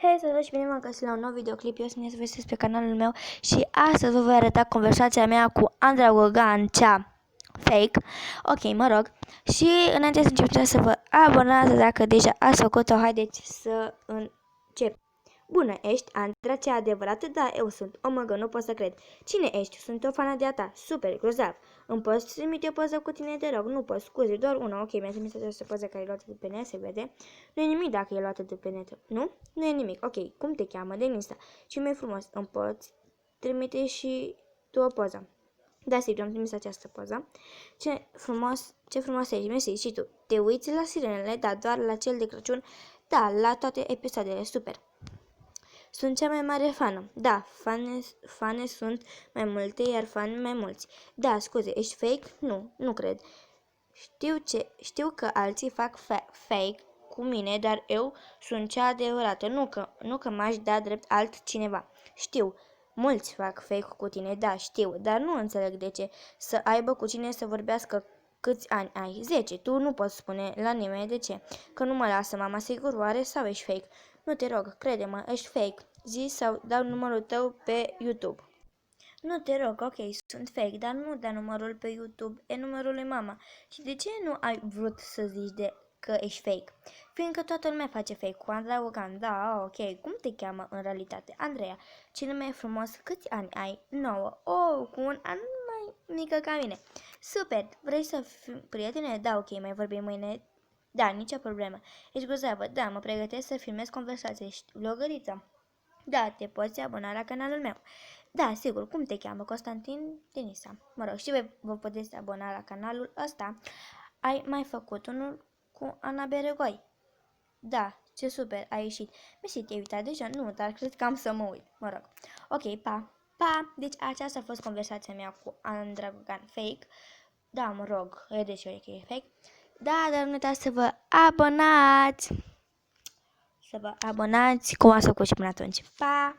Hei, salut și bine m-am găsit la un nou videoclip. Eu sunt Nesvestes pe canalul meu și astăzi vă voi arăta conversația mea cu Andra Gogan, cea fake. Ok, mă rog. Și înainte să încep să vă abonați, dacă deja ați făcut-o, haideți să încep. Bună, ești Andra, cea adevărată? Da, eu sunt. Oh my god, nu pot să cred. Cine ești? Sunt o fană de-a ta. Super, grozav. Îmi poți trimite o poză cu tine, te rog? Nu pot, scuze, doar una. Ok, mi-a trimis această poză care e luată de pe net, se vede. Nu e nimic dacă e luată de pe net, nu? Nu e nimic. Ok, cum te cheamă? Denisa. Ce mai frumos, îmi poți trimite și tu o poză. Da, sigur, am trimis această poză. Ce frumos ești, mersi. Și tu, te uiți la Sirenele? Da, doar la cel de Crăciun? Da, la toate episoadele, super. Sunt cea mai mare fană. Da, fane sunt mai multe, iar fani mai mulți. Da, scuze, ești fake? Nu, nu cred. Știu că alții fac fake cu mine, dar eu sunt cea adevărată. Nu că m-aș da drept altcineva. Știu, mulți fac fake cu tine, da, știu, dar nu înțeleg de ce să aibă cu cine să vorbească. Câți ani ai? 10. Tu nu poți spune la nimeni de ce. Că nu mă lasă mama, sigur, oare, sau ești fake? Nu te rog, crede-mă, ești fake. Zi sau dau numărul tău pe YouTube. Nu te rog, ok, sunt fake, dar nu da numărul pe YouTube, e numărul lui mama. Și de ce nu ai vrut să zici că ești fake? Fiindcă toată lumea face fake cu Andra Gogan. Da, ok, cum te cheamă în realitate? Andreea. Cel mai frumos, câți ani ai? 9. Oh, cu un an mai mică ca mine. Super, vrei să fim prietene? Da, ok, mai vorbim mâine. Da, nicio problemă. Ești grozavă? Da, mă pregătesc să filmez conversații. Ești vlogăriță? Da, te poți abona la canalul meu. Da, sigur, cum te cheamă? Constantin Denisa. Mă rog, și vă puteți abona la canalul ăsta. Ai mai făcut unul cu Ana Beregoi? Da, ce super, ai ieșit. Mersi, te-ai uitat deja? Nu, dar cred că am să mă uit. Mă rog. Ok, pa. Pa! Deci aceasta a fost conversația mea cu Andra Gogan fake. Da, mă rog, vedeți și că e fake. Da, dar nu uitați să vă abonați! Să vă abonați cum ați făcut și până atunci. Pa!